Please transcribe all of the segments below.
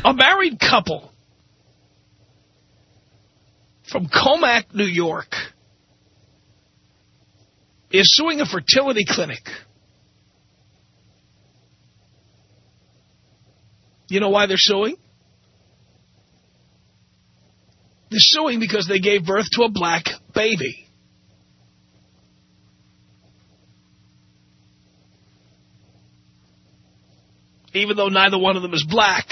A married couple from Comac, New York, is suing a fertility clinic. You know why they're suing? They're suing because they gave birth to a black baby. Even though neither one of them is black.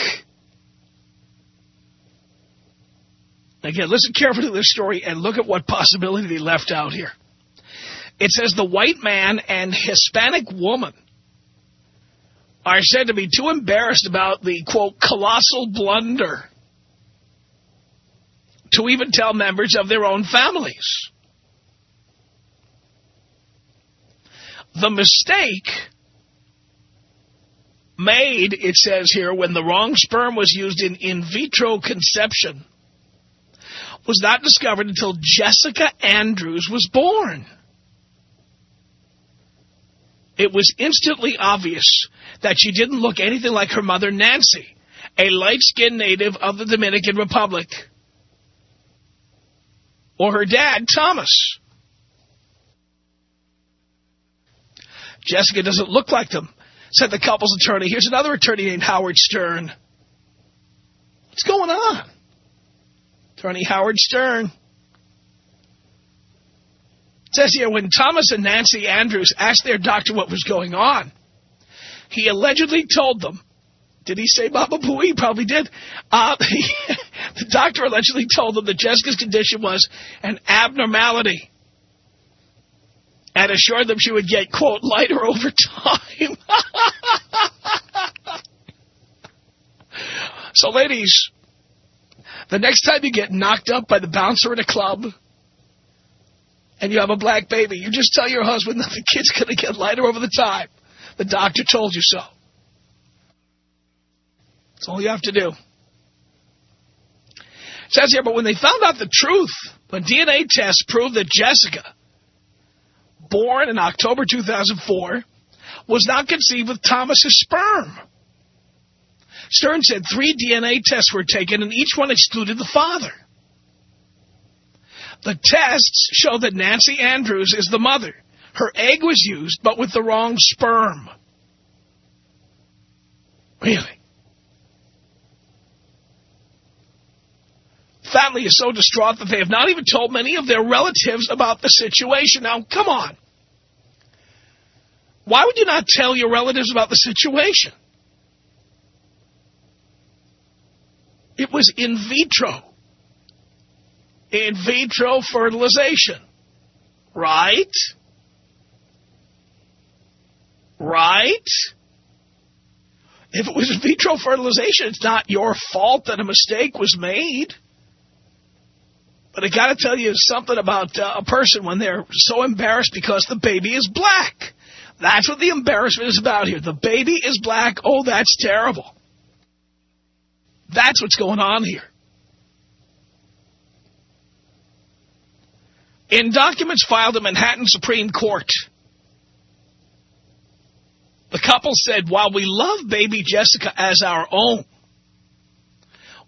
Again, listen carefully to this story and look at what possibility they left out here. It says the white man and Hispanic woman are said to be too embarrassed about the, quote, colossal blunder to even tell members of their own families. The mistake made, it says here, when the wrong sperm was used in vitro conception was not discovered until Jessica Andrews was born. It was instantly obvious that she didn't look anything like her mother, Nancy, a light-skinned native of the Dominican Republic, or her dad, Thomas. Jessica doesn't look like them, said the couple's attorney. Here's another attorney named Howard Stern. What's going on? Attorney Howard Stern. It says here, when Thomas and Nancy Andrews asked their doctor what was going on, he allegedly told them, did he say Baba Booey? He probably did. The doctor allegedly told them that Jessica's condition was an abnormality and assured them she would get, quote, lighter over time. So, ladies, the next time you get knocked up by the bouncer at a club and you have a black baby, you just tell your husband that the kid's going to get lighter over the time. The doctor told you so. That's all you have to do. It says here, but when they found out the truth, when DNA tests proved that Jessica, born in October 2004, was not conceived with Thomas's sperm. Stern said 3 DNA tests were taken and each one excluded the father. The tests show that Nancy Andrews is the mother. Her egg was used, but with the wrong sperm. Really? Family is so distraught that they have not even told many of their relatives about the situation. Now, come on. Why would you not tell your relatives about the situation? It was in vitro. In vitro fertilization. Right? Right? If it was in vitro fertilization, it's not your fault that a mistake was made. But I got to tell you something about a person when they're so embarrassed because the baby is black. That's what the embarrassment is about here. The baby is black. Oh, that's terrible. That's what's going on here. In documents filed in Manhattan Supreme Court, the couple said, while we love baby Jessica as our own,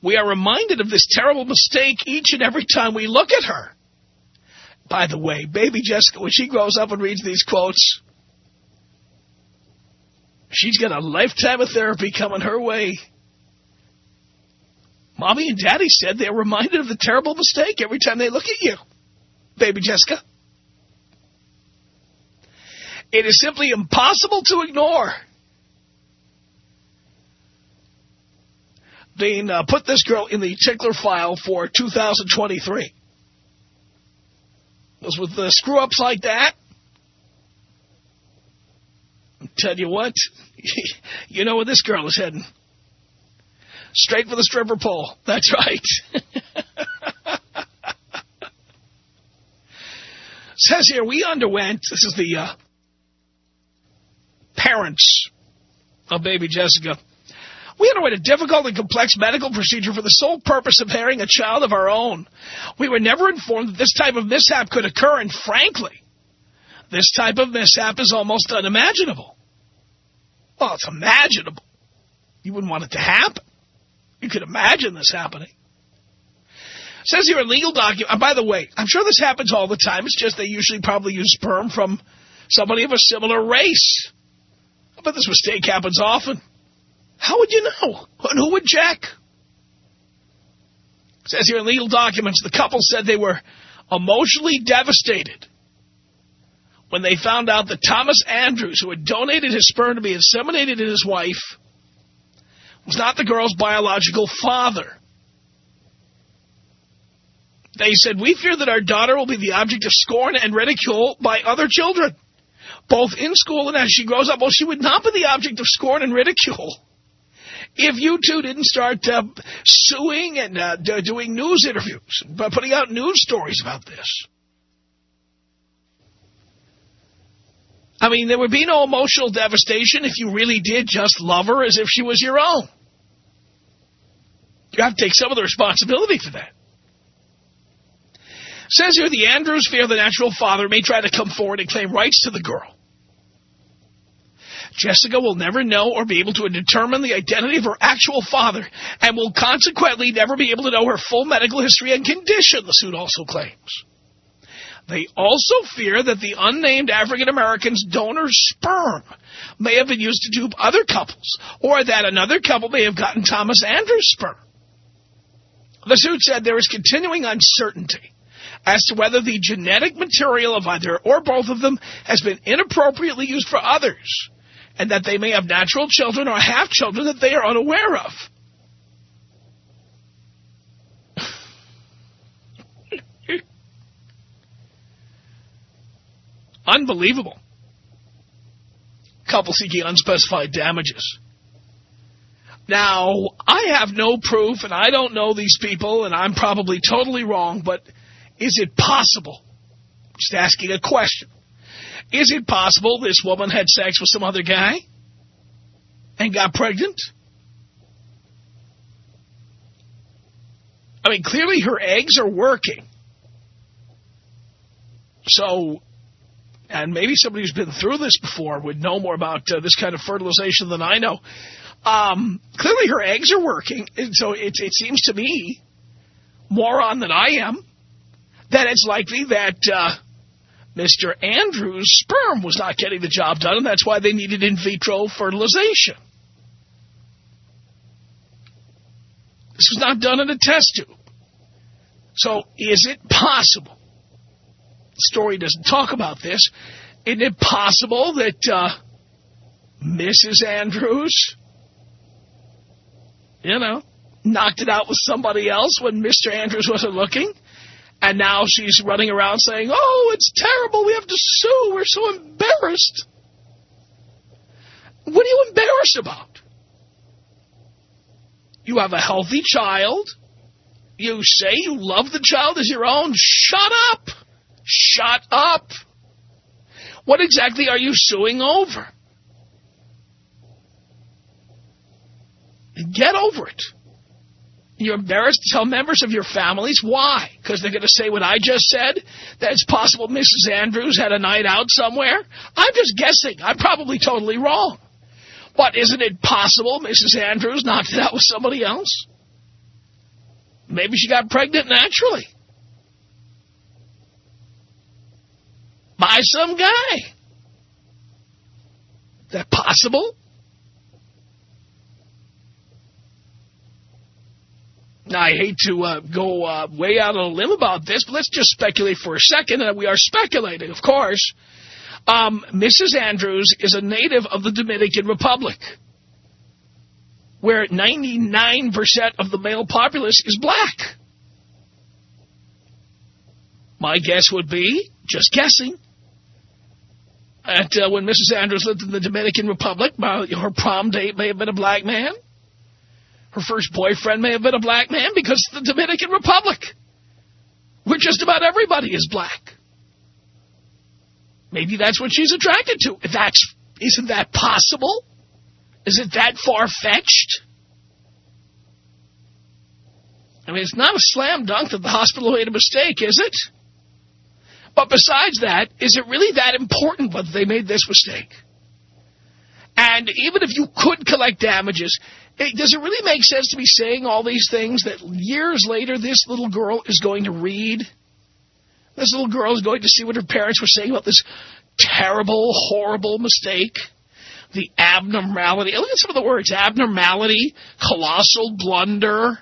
we are reminded of this terrible mistake each and every time we look at her. By the way, baby Jessica, when she grows up and reads these quotes, she's got a lifetime of therapy coming her way. Mommy and Daddy said they're reminded of the terrible mistake every time they look at you, baby Jessica. It is simply impossible to ignore. Dean, put this girl in the tickler file for 2023. Because with the screw-ups like that, I'll tell you what, you know where this girl is heading. Straight for the stripper pole. That's right. Says here, we underwent, this is the parents of baby Jessica, we underwent a difficult and complex medical procedure for the sole purpose of bearing a child of our own. We were never informed that this type of mishap could occur, and frankly, this type of mishap is almost unimaginable. Well, it's imaginable. You wouldn't want it to happen. You can imagine this happening. It says here in legal document, by the way, I'm sure this happens all the time. It's just they usually probably use sperm from somebody of a similar race. I bet this mistake happens often. How would you know? And who would check? It says here in legal documents, the couple said they were emotionally devastated when they found out that Thomas Andrews, who had donated his sperm to be inseminated in his wife, was not the girl's biological father. They said, we fear that our daughter will be the object of scorn and ridicule by other children, both in school and as she grows up. Well, she would not be the object of scorn and ridicule if you two didn't start suing and doing news interviews, putting out news stories about this. I mean, there would be no emotional devastation if you really did just love her as if she was your own. You have to take some of the responsibility for that. It says here, the Andrews fear the natural father may try to come forward and claim rights to the girl. Jessica will never know or be able to determine the identity of her actual father and will consequently never be able to know her full medical history and condition, the suit also claims. They also fear that the unnamed African-American's donor's sperm may have been used to dupe other couples, or that another couple may have gotten Thomas Andrews' sperm. The suit said there is continuing uncertainty as to whether the genetic material of either or both of them has been inappropriately used for others, and that they may have natural children or have children that they are unaware of. Unbelievable. Couple seeking unspecified damages. Now, I have no proof, and I don't know these people, and I'm probably totally wrong, but is it possible, just asking a question, is it possible this woman had sex with some other guy and got pregnant? I mean, clearly her eggs are working. So, and maybe somebody who's been through this before would know more about this kind of fertilization than I know. Clearly her eggs are working, and so it seems to me, moron that I am, that it's likely that Mr. Andrews' sperm was not getting the job done, and that's why they needed in vitro fertilization. This was not done in a test tube. So is it possible? The story doesn't talk about this. Isn't it possible that Mrs. Andrews, knocked it out with somebody else when Mr. Andrews wasn't looking? And now she's running around saying, oh, it's terrible, we have to sue, we're so embarrassed. What are you embarrassed about? You have a healthy child. You say you love the child as your own. Shut up. Shut up. What exactly are you suing over? Get over it. You're embarrassed to tell members of your families. Why? Because they're going to say what I just said? That it's possible Mrs. Andrews had a night out somewhere? I'm just guessing. I'm probably totally wrong. But isn't it possible Mrs. Andrews knocked it out with somebody else? Maybe she got pregnant naturally. By some guy. Is that possible? Now, I hate to go way out on a limb about this, but let's just speculate for a second. And we are speculating, of course. Mrs. Andrews is a native of the Dominican Republic, where 99% of the male populace is black. My guess would be, just guessing, that when Mrs. Andrews lived in the Dominican Republic, her prom date may have been a black man. Her first boyfriend may have been a black man, because it's the Dominican Republic, where just about everybody is black. Maybe that's what she's attracted to. Isn't that possible? Is it that far-fetched? I mean, it's not a slam dunk that the hospital made a mistake, is it? But besides that, is it really that important whether they made this mistake? And even if you could collect damages, does it really make sense to be saying all these things that years later this little girl is going to read? This little girl is going to see what her parents were saying about this terrible, horrible mistake. The abnormality. Look at some of the words. Abnormality, colossal blunder,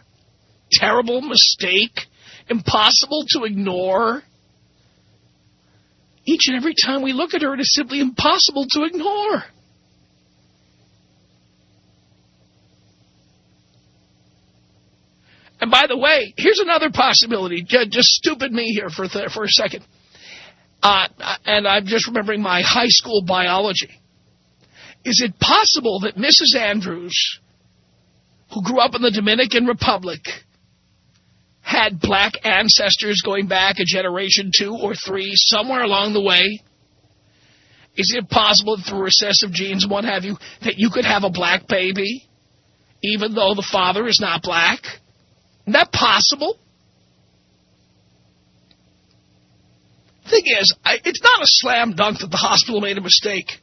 terrible mistake, impossible to ignore. Each and every time we look at her, it is simply impossible to ignore. And by the way, here's another possibility. Just stupid me here for a second. And I'm just remembering my high school biology. Is it possible that Mrs. Andrews, who grew up in the Dominican Republic, had black ancestors going back a generation 2 or 3, somewhere along the way? Is it possible that through recessive genes and what have you, that you could have a black baby, even though the father is not black? Isn't that possible? Thing is, it's not a slam dunk that the hospital made a mistake.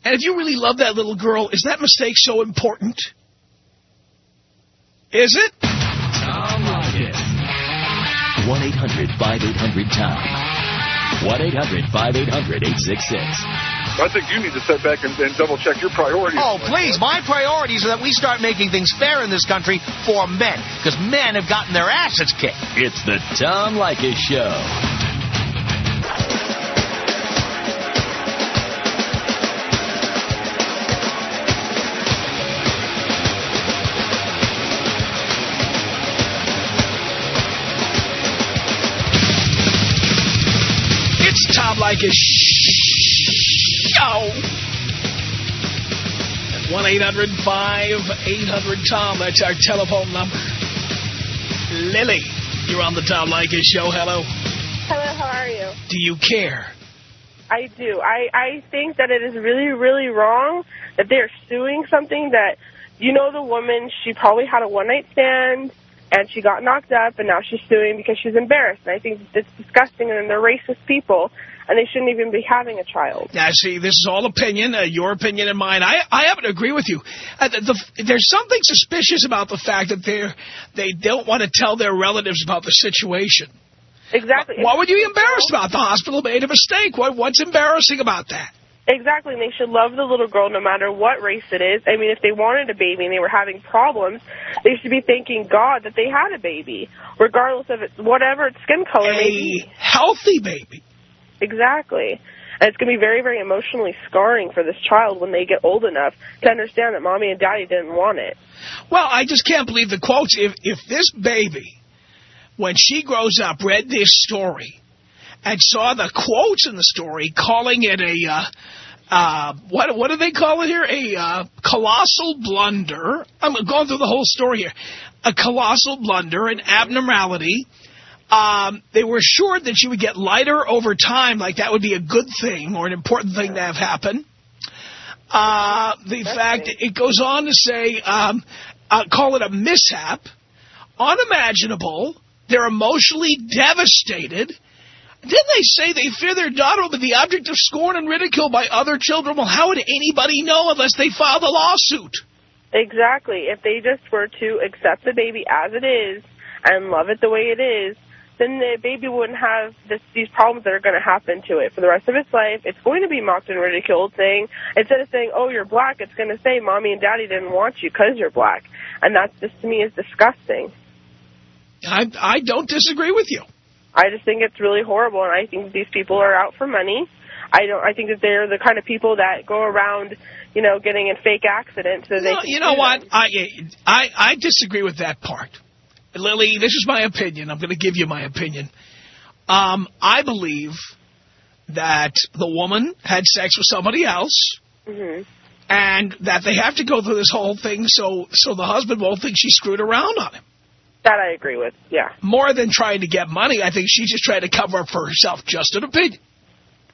And if you really love that little girl, is that mistake so important? Is it? Tom Leykis. 1-800-5800-TOM. 1-800-5800-866. I think you need to sit back and double-check your priorities. Oh, please. My priorities are that we start making things fair in this country for men, because men have gotten their asses kicked. It's the Tom Leykis Show. It's Tom Leykis Show. 1-800-5800-TOM. That's our telephone number. Lily, you're on the Tom Leykis Show. Hello. Hello, how are you? Do you care? I do. I think that it is really, really wrong that they're suing something that, you know, the woman, she probably had a one-night stand, and she got knocked up, and now she's suing because she's embarrassed. And I think it's disgusting, and they're racist people, and they shouldn't even be having a child. Now, see, this is all opinion, your opinion and mine. I happen to agree with you. There's something suspicious about the fact that they don't want to tell their relatives about the situation. Exactly. What would you be embarrassed about? The hospital made a mistake. What's embarrassing about that? Exactly, and they should love the little girl no matter what race it is. I mean, if they wanted a baby and they were having problems, they should be thanking God that they had a baby, regardless of whatever its skin color may be. A healthy baby. Exactly. And it's going to be very, very emotionally scarring for this child when they get old enough to understand that mommy and daddy didn't want it. Well, I just can't believe the quotes. If this baby, when she grows up, read this story and saw the quotes in the story, calling it a, what do they call it here? A colossal blunder. I'm going through the whole story here. A colossal blunder, an abnormality. They were assured that she would get lighter over time, like that would be a good thing or an important thing to have happen. The fact it goes on to say, call it a mishap, unimaginable, they're emotionally devastated. Didn't they say they fear their daughter will be the object of scorn and ridicule by other children? Well, how would anybody know unless they filed a lawsuit? Exactly. If they just were to accept the baby as it is and love it the way it is, then the baby wouldn't have these problems that are going to happen to it for the rest of its life. It's going to be mocked and ridiculed, instead of saying, oh, you're black, it's going to say, mommy and daddy didn't want you because you're black. And that just, to me, is disgusting. I don't disagree with you. I just think it's really horrible, and I think these people are out for money. I think that they're the kind of people that go around, you know, getting in fake accidents. So you know what? I disagree with that part. Lily, this is my opinion. I'm going to give you my opinion. I believe that the woman had sex with somebody else, and that they have to go through this whole thing so the husband won't think she screwed around on him. That I agree with, yeah. More than trying to get money, I think she's just trying to cover up for herself. Just an opinion.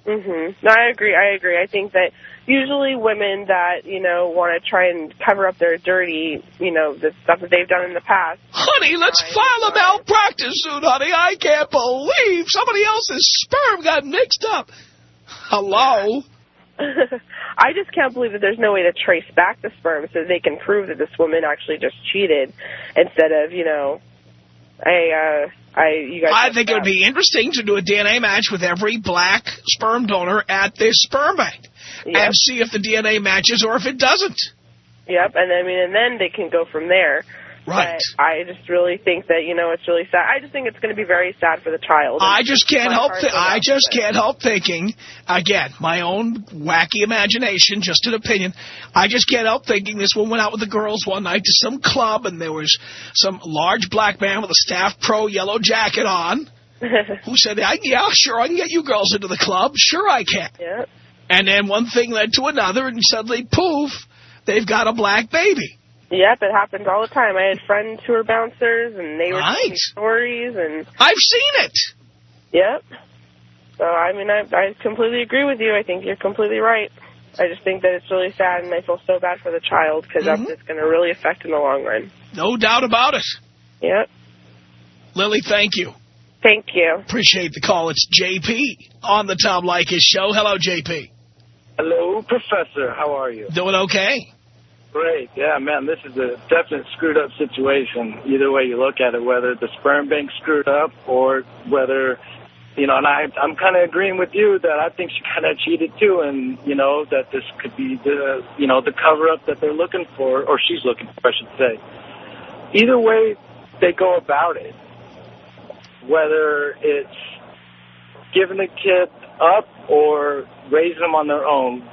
No, I agree. I think that usually women that, you know, want to try and cover up their dirty, you know, the stuff that they've done in the past. Honey, let's file a malpractice suit, honey. I can't believe somebody else's sperm got mixed up. Hello? I just can't believe that there's no way to trace back the sperm so they can prove that this woman actually just cheated instead of, you know, you guys. I think it would be interesting to do a DNA match with every black sperm donor at this sperm bank and see if the DNA matches or if it doesn't. Yep, and then they can go from there. Right. But I just really think that, you know, it's really sad. I just think it's going to be very sad for the child. I just can't help thinking, again, my own wacky imagination, just an opinion, I just can't help thinking this woman went out with the girls one night to some club and there was some large black man with a Staff Pro yellow jacket on who said, yeah, sure, I can get you girls into the club. Sure I can. Yep. And then one thing led to another and suddenly, poof, they've got a black baby. Yep, it happens all the time. I had friends who were bouncers, and they were telling me stories. And I've seen it. Yep. So, I mean, I completely agree with you. I think you're completely right. I just think that it's really sad, and I feel so bad for the child because that's just going to really affect in the long run. No doubt about it. Yep. Lily, thank you. Thank you. Appreciate the call. It's JP on the Tom Leykis Show. Hello, JP. Hello, Professor. How are you? Doing okay. Great. Yeah, man, this is a definite screwed-up situation, either way you look at it, whether the sperm bank screwed up or whether, you know, and I'm kind of agreeing with you that I think she kind of cheated too, and, you know, that this could be the, you know, the cover-up that they're looking for, or she's looking for, I should say. Either way they go about it, whether it's giving the kid up or raising them on their own,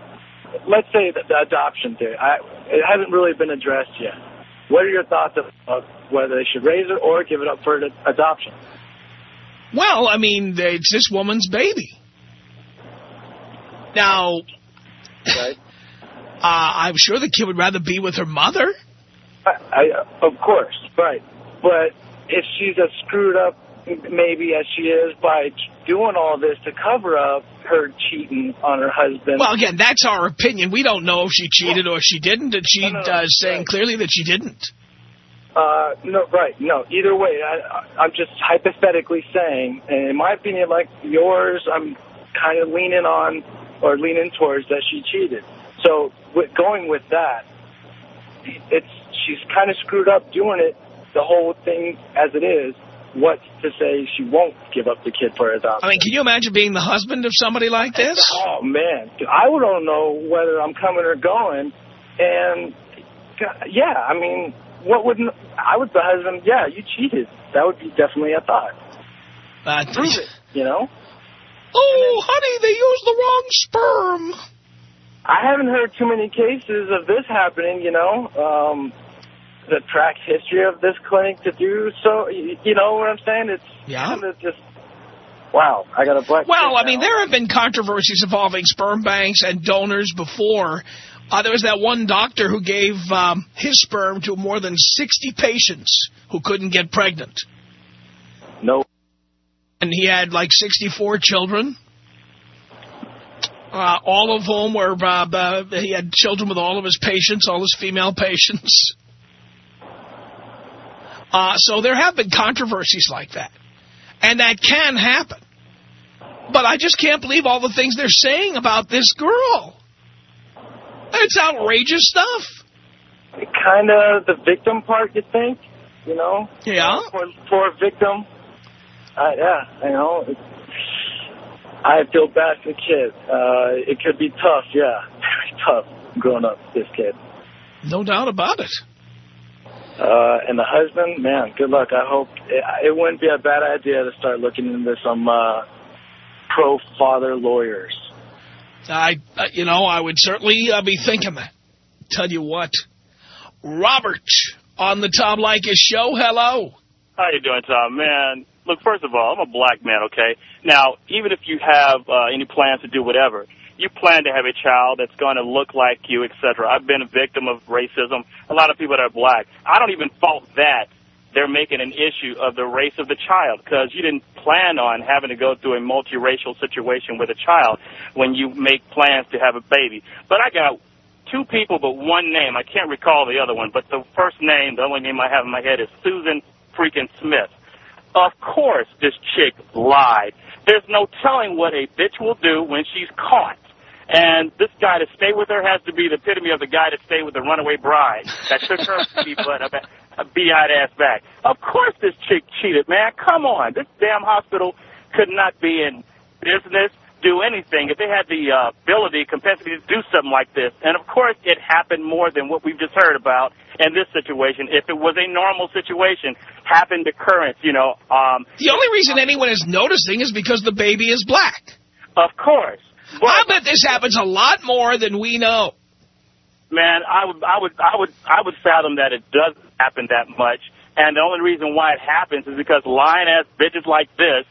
let's say the adoption thing. It hasn't really been addressed yet. What are your thoughts of whether they should raise it or give it up for adoption? Well, I mean, it's this woman's baby. Now, right. I'm sure the kid would rather be with her mother. Of course, right. But if she's as screwed up maybe as she is by doing all this to cover up her cheating on her husband. Well, again, that's our opinion. We don't know if she cheated or she didn't, and she saying clearly that she didn't. No, right. No, either way, I'm just hypothetically saying, and in my opinion, like yours, I'm kind of leaning leaning towards that she cheated. So going with that, she's kind of screwed up doing it, the whole thing as it is. What's to say she won't give up the kid for adoption? I mean, can you imagine being the husband of somebody like this? Oh, man. I don't know whether I'm coming or going. And, yeah, I mean, I was the husband, yeah, you cheated. That would be definitely a thought. Prove it, you know? Oh, honey, they used the wrong sperm. I haven't heard too many cases of this happening, you know. The track history of this clinic to do so, you know what I'm saying? It's kind of just, wow, I got a black. Well, I mean, there have been controversies involving sperm banks and donors before. There was that one doctor who gave his sperm to more than 60 patients who couldn't get pregnant. No. And he had like 64 children. All of whom were, he had children with all of his patients, all his female patients. So there have been controversies like that. And that can happen. But I just can't believe all the things they're saying about this girl. It's outrageous stuff. Kind of the victim part, you think? You know? Yeah. Poor victim. Yeah, you know. I feel bad for the kid. It could be tough, yeah. Very tough growing up with this kid. No doubt about it. And the husband, man, good luck. I hope it wouldn't be a bad idea to start looking into some pro-father lawyers. I would certainly be thinking that. Tell you what. Robert on the Tom Leykis Show. Hello. How you doing, Tom? Man, look, first of all, I'm a black man, okay? Now, even if you have any plans to do whatever, you plan to have a child that's going to look like you, etc. I've been a victim of racism. A lot of people that are black. I don't even fault that they're making an issue of the race of the child because you didn't plan on having to go through a multiracial situation with a child when you make plans to have a baby. But I got two people but one name. I can't recall the other one, but the first name, the only name I have in my head is Susan freaking Smith. Of course this chick lied. There's no telling what a bitch will do when she's caught. And this guy that stayed with her has to be the epitome of the guy that stayed with the runaway bride that took her behind ass back. Of course this chick cheated, man. Come on. This damn hospital could not be in business, do anything if they had the ability, capacity to do something like this. And, of course, it happened more than what we've just heard about in this situation. If it was a normal situation, happened occurrence, you know. The only reason anyone is noticing is because the baby is black. Of course. But, I bet this happens a lot more than we know. Man, I would fathom that it doesn't happen that much. And the only reason why it happens is because lying-ass bitches like this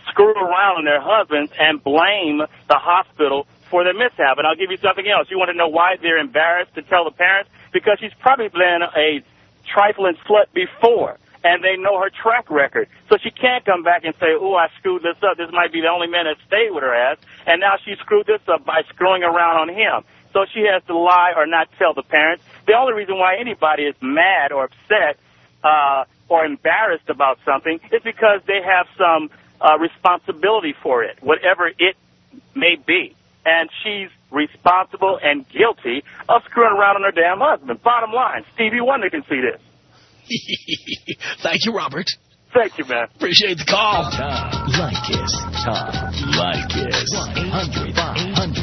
screw around on their husbands and blame the hospital for their mishap. And I'll give you something else. You want to know why they're embarrassed to tell the parents? Because she's probably been a trifling slut before, and they know her track record. So she can't come back and say, oh, I screwed this up. This might be the only man that stayed with her ass, and now she screwed this up by screwing around on him. So she has to lie or not tell the parents. The only reason why anybody is mad or upset or embarrassed about something is because they have some responsibility for it, whatever it may be. And she's responsible and guilty of screwing around on her damn husband. Bottom line, Stevie Wonder can see this. Thank you, Robert. Thank you, man. Appreciate the call. Tom Leykis. Tom Leykis. 1-800-Tom.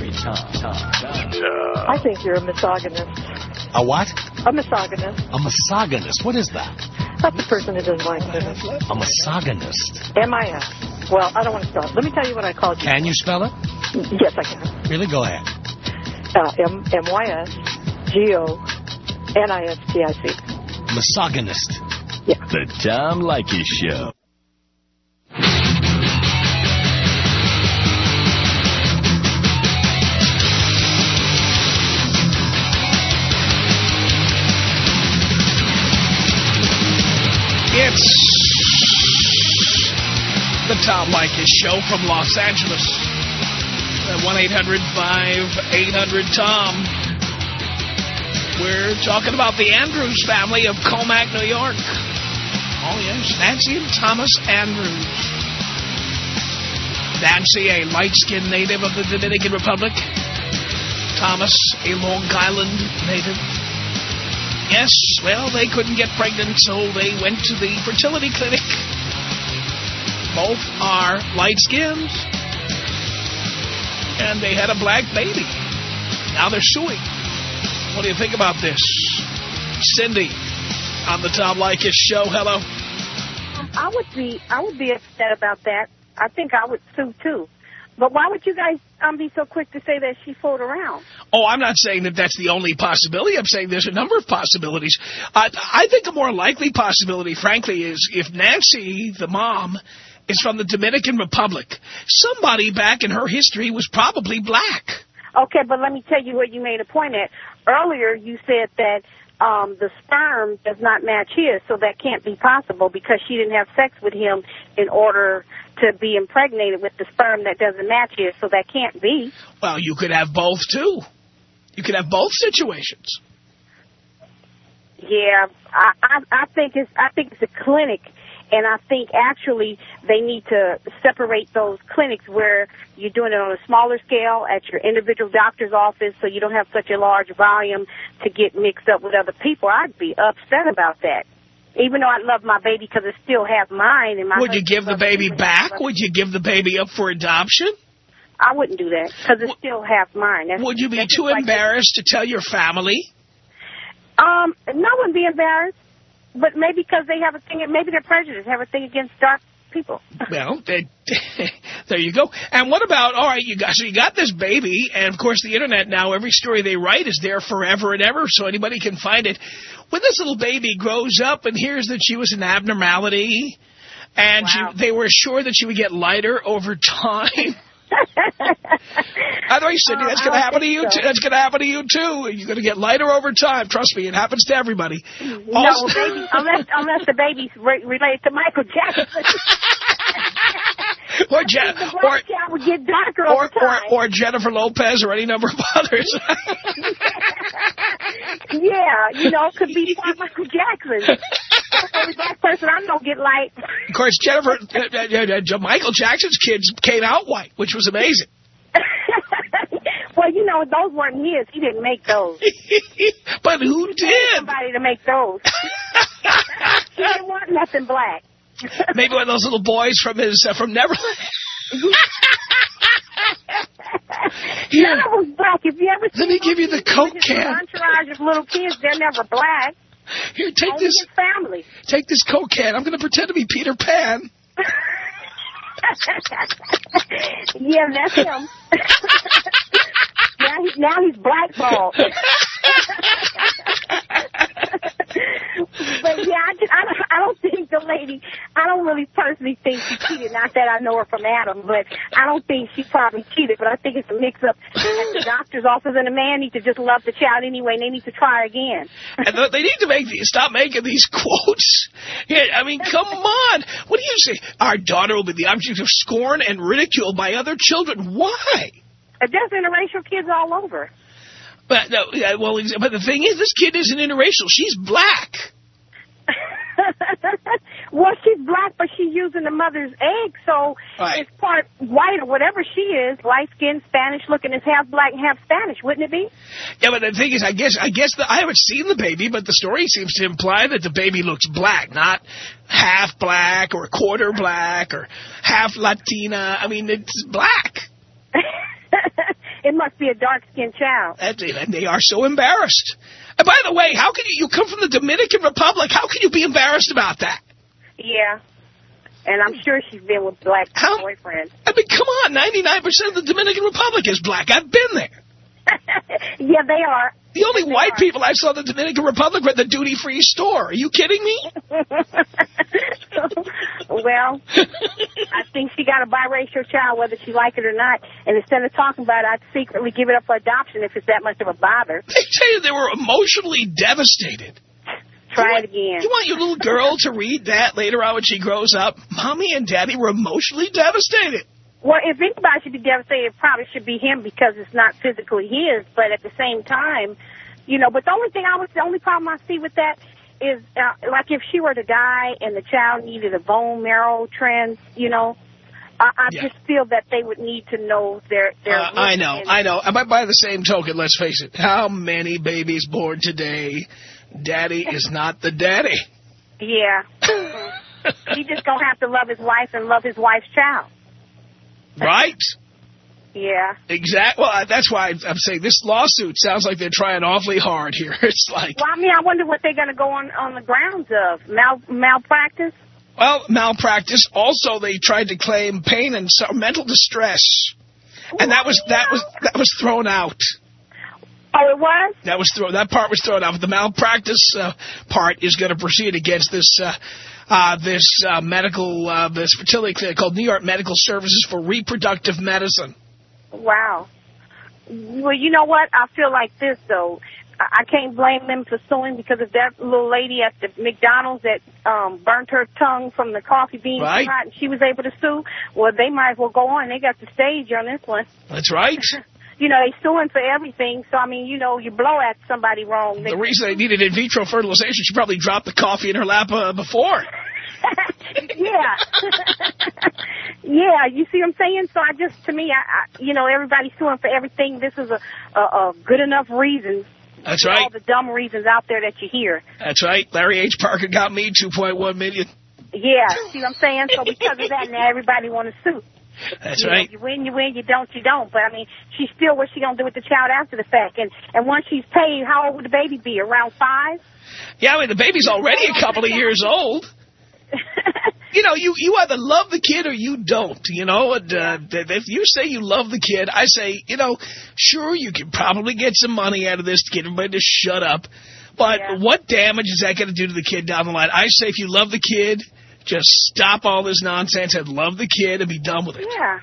I think you're a misogynist. A what? A misogynist. A misogynist. What is that? That's the person who doesn't like women. A misogynist. M-I-S. Well, I don't want to spell it. Let me tell you what I called you. Can you spell it? Yes, I can. Really? Go ahead. M-Y-S-G-O-N-I-S-T-I-C. Misogynist. Yeah. The Tom Leykis Show. It's the Tom Leykis Show from Los Angeles. 1-800-5800-TOM. We're talking about the Andrews family of Commack, New York. Oh, yes, Nancy and Thomas Andrews. Nancy, a light-skinned native of the Dominican Republic. Thomas, a Long Island native. Yes, well, they couldn't get pregnant, so they went to the fertility clinic. Both are light-skinned. And they had a black baby. Now they're suing. What do you think about this? Cindy, on the Tom Leykis Show. Hello. I would be upset about that. I think I would sue, too. But why would you guys be so quick to say that she fooled around? Oh, I'm not saying that that's the only possibility. I'm saying there's a number of possibilities. I think a more likely possibility, frankly, is if Nancy, the mom, is from the Dominican Republic, somebody back in her history was probably black. Okay, but let me tell you where you made a point at. Earlier, you said that the sperm does not match his, so that can't be possible because she didn't have sex with him in order to be impregnated with the sperm that doesn't match his, so that can't be. Well, you could have both, too. You could have both situations. Yeah, I think it's a clinic, and I think actually they need to separate those clinics where you're doing it on a smaller scale at your individual doctor's office so you don't have such a large volume to get mixed up with other people. I'd be upset about that. Even though I love my baby because it still has mine. And would you give the baby back? Would you give the baby up for adoption? I wouldn't do that because it still has mine. Would you be too embarrassed to tell your family? No, I wouldn't be embarrassed. But maybe because they have a thing, maybe they're prejudiced, have a thing against dark people. Well, there you go. And what about, all right, you got this baby, and of course the Internet now, every story they write is there forever and ever, so anybody can find it. When this little baby grows up and hears that she was an abnormality, and they were sure that she would get lighter over time. By the way, Cindy, that's going to happen to you too. That's going to happen to you too. You're going to get lighter over time. Trust me, it happens to everybody. No, baby, unless the baby's related to Michael Jackson. or would get darker over time. Or Jennifer Lopez or any number of others. Yeah, could be Michael Jackson. Every black person I know get light. Of course, Michael Jackson's kids came out white, which was amazing. Well, you know, those weren't his. He didn't make those. But who did? Somebody to make those. He didn't want nothing black. Maybe one of those little boys from Neverland. None of was black. If you ever Let me give you the Coke can. Entourage of little kids, they're never black. Here, take Only this. His family. Take this Coke can. I'm going to pretend to be Peter Pan. Yeah, that's him. now he's blackballed. But yeah, I don't think the lady. I don't really personally think she cheated. Not that I know her from Adam, but I don't think she probably cheated. But I think it's a mix-up at the doctor's office, and the man needs to just love the child anyway, and they need to try again. And they need to stop making these quotes. Yeah, I mean, come on. What do you say? Our daughter will be the object of scorn and ridicule by other children. Why? There's interracial kids all over. But no, but the thing is, this kid isn't interracial. She's black. Well, she's black, but she's using the mother's egg, so it's part white or whatever she is, light-skinned, Spanish-looking, is half black and half Spanish, wouldn't it be? Yeah, but the thing is, I guess I haven't seen the baby, but the story seems to imply that the baby looks black, not half black or quarter black or half Latina. I mean, it's black. It must be a dark-skinned child. And they are so embarrassed. And by the way, how can you come from the Dominican Republic? How can you be embarrassed about that? Yeah. And I'm sure she's been with black boyfriends. I mean, come on. 99% of the Dominican Republic is black. I've been there. Yeah, they are. The only white people I saw in the Dominican Republic were at the duty-free store. Are you kidding me? Well, I think she got a biracial child, whether she like it or not. And instead of talking about it, I'd secretly give it up for adoption if it's that much of a bother. They tell you they were emotionally devastated. Try it again. You want your little girl to read that later on when she grows up? Mommy and Daddy were emotionally devastated. Well, if anybody should be devastated, it probably should be him because it's not physically his. But at the same time, you know, but the only problem I see with that is, like if she were to die and the child needed a bone marrow you know, I just feel that they would need to know their I know. But by the same token, let's face it, how many babies born today, Daddy is not the daddy? Yeah. He just gonna have to love his wife and love his wife's child. Right? Yeah. Exactly. Well, that's why I'm saying this lawsuit sounds like they're trying awfully hard here. It's like... Well, I mean, I wonder what they're going to go on the grounds of. Malpractice? Well, malpractice. Also, they tried to claim pain and mental distress. And that was thrown out. Oh, it was? That part was thrown out. But the malpractice part is going to proceed against this fertility clinic called New York Medical Services for Reproductive Medicine. Wow. Well, you know what? I feel like this, though. I can't blame them for suing because of that little lady at the McDonald's that burnt her tongue from the coffee bean right. and she was able to sue. Well, they might as well go on. They got the stage on this one. That's right. You know, they suing for everything. So, I mean, you know, you blow at somebody wrong. The reason they needed in vitro fertilization, she probably dropped the coffee in her lap before. Yeah. Yeah, you see what I'm saying? So to me, you know, everybody's suing for everything. This is a good enough reason. That's right. All the dumb reasons out there that you hear. That's right. Larry H. Parker got me $2.1 million. Yeah, see what I'm saying? So because of that, now everybody want to sue. That's right. You win, you don't, you don't. But, I mean, she's still, what's she going to do with the child after the fact? And once she's paid, how old would the baby be? Around 5? Yeah, I mean, the baby's already a couple of years old. You know, you either love the kid or you don't, you know. And, if you say you love the kid, I say, you know, sure, you can probably get some money out of this to get everybody to shut up. But what damage is that going to do to the kid down the line? I say if you love the kid, just stop all this nonsense and love the kid and be done with it. Yeah.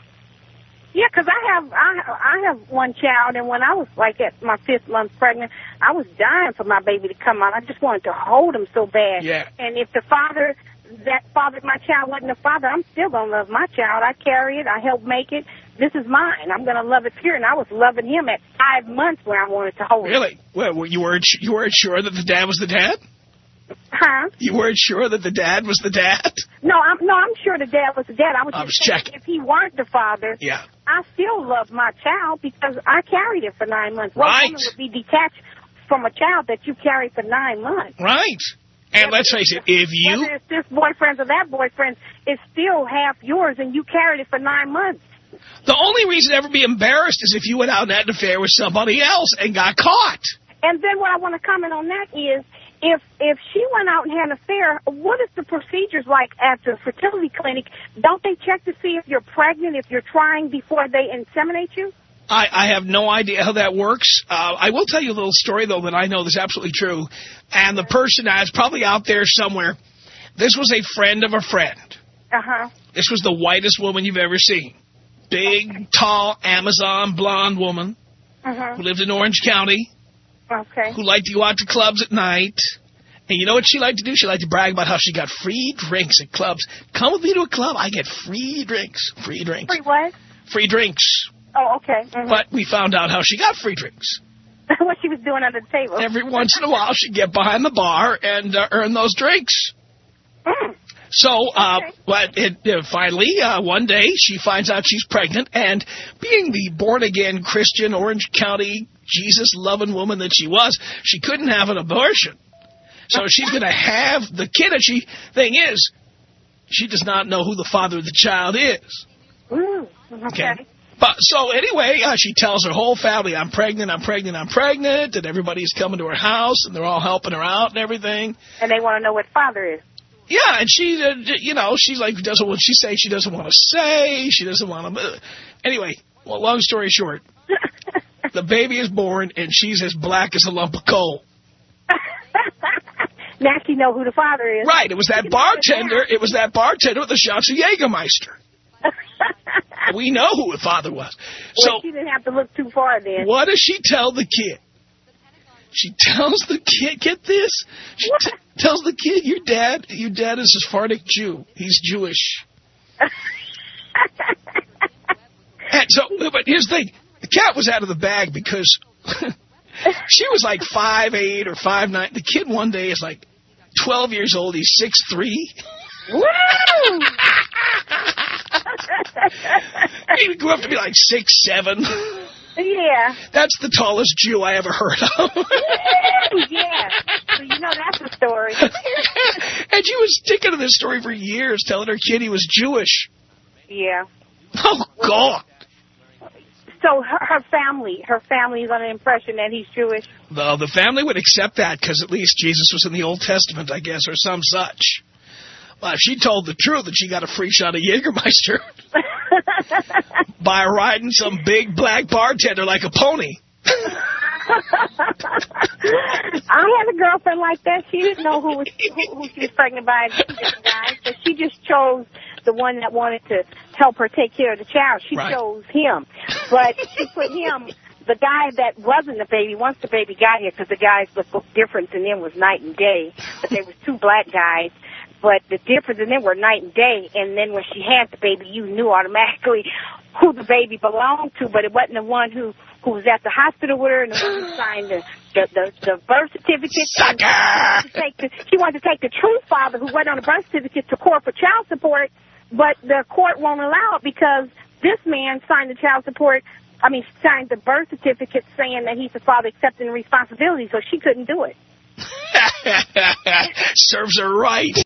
Yeah, because I have one child, and when I was, like, at my 5th month pregnant, I was dying for my baby to come out. I just wanted to hold him so bad. Yeah. And if the father that fathered my child wasn't a father, I'm still going to love my child. I carry it. I helped make it. This is mine. I'm going to love it pure. And I was loving him at 5 months where I wanted to hold him. Really? Well, you weren't sure that the dad was the dad? Huh? You weren't sure that the dad was the dad? No, I'm sure the dad was the dad. I was just saying, checking. if he weren't the father, I still love my child because I carried it for 9 months. What Right. woman would be detached from a child that you carried for 9 months? Right. And let's face it, if you... Whether it's this boyfriend or that boyfriend, it's still half yours, and you carried it for 9 months. The only reason to ever be embarrassed is if you went out and had an affair with somebody else and got caught. And then what I want to comment on that is, if she went out and had an affair, what is the procedures like at the fertility clinic? Don't they check to see if you're pregnant, if you're trying, before they inseminate you? I have no idea how that works. I will tell you a little story, though, that I know is absolutely true. And the person is probably out there somewhere. This was a friend of a friend. Uh-huh. This was the whitest woman you've ever seen. Big, tall, Amazon blonde woman who lived in Orange County. Okay. Who liked to go out to clubs at night. And you know what she liked to do? She liked to brag about how she got free drinks at clubs. Come with me to a club. I get free drinks. Free drinks. Free what? Free drinks. Oh, okay. But we found out how she got free drinks. What she was doing under the table. Every once in a while, she'd get behind the bar and earn those drinks. So, finally, one day, she finds out she's pregnant, and being the born-again Christian, Orange County, Jesus-loving woman that she was, she couldn't have an abortion. So she's going to have the kid, and thing is, she does not know who the father of the child is. Okay. But so anyway, she tells her whole family, I'm pregnant, and everybody's coming to her house, and they're all helping her out and everything. And they want to know what father is. Yeah, and she, she's like, doesn't want to say, she doesn't want to say, she doesn't want to. Anyway, well, long story short, the baby is born, and she's as black as a lump of coal. Now she know who the father is. Right, it was that bartender. It was that bartender with the shots of Jägermeister. We know who the father was. Well, she didn't have to look too far then. What does she tell the kid? She tells the kid, get this? She tells the kid, your dad is a Sephardic Jew. He's Jewish. And so, but here's the thing. The cat was out of the bag because she was like 5'8" or 5'9". The kid one day is like 12 years old. He's 6'3". Woo! He grew up to be like 6'7". Yeah. That's the tallest Jew I ever heard of. Yeah. So you know that's the story. And she was sticking to this story for years, telling her kid he was Jewish. Yeah. Oh, God. So her family is under the impression that he's Jewish? Well, the family would accept that because at least Jesus was in the Old Testament, I guess, or some such. Well, if she told the truth that she got a free shot of Jägermeister by riding some big black bartender like a pony. I had a girlfriend like that. She didn't know who she was pregnant by, different guys, but she just chose the one that wanted to help her take care of the child. She chose him. But she put him, the guy that wasn't the baby, once the baby got here, because the guys, the difference in them was night and day, but there was two black guys. But the difference in them were night and day, and then when she had the baby, you knew automatically who the baby belonged to, but it wasn't the one who was at the hospital with her and the one who signed the birth certificate. She wanted to take the true father who went on the birth certificate to court for child support, but the court won't allow it because this man signed the signed the birth certificate saying that he's the father accepting the responsibility, so she couldn't do it. Serves her right.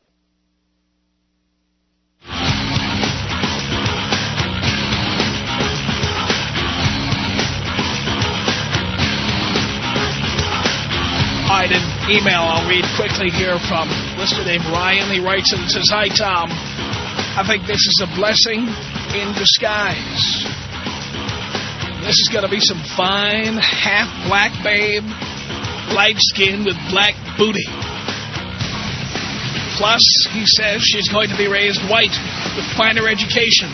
All right, an email I'll read quickly here from a listener named Ryan. He writes and says, Hi, Tom. I think this is a blessing in disguise. This is going to be some fine half-black babe, light-skinned with black booty. Plus, he says she's going to be raised white with finer education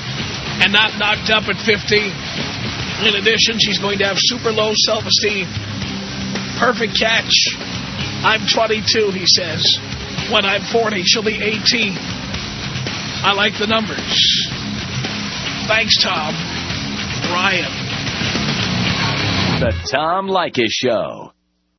and not knocked up at 15. In addition, she's going to have super low self-esteem. Perfect catch. I'm 22, he says. When I'm 40, she'll be 18. I like the numbers. Thanks, Tom. Ryan. The Tom Leykis Show.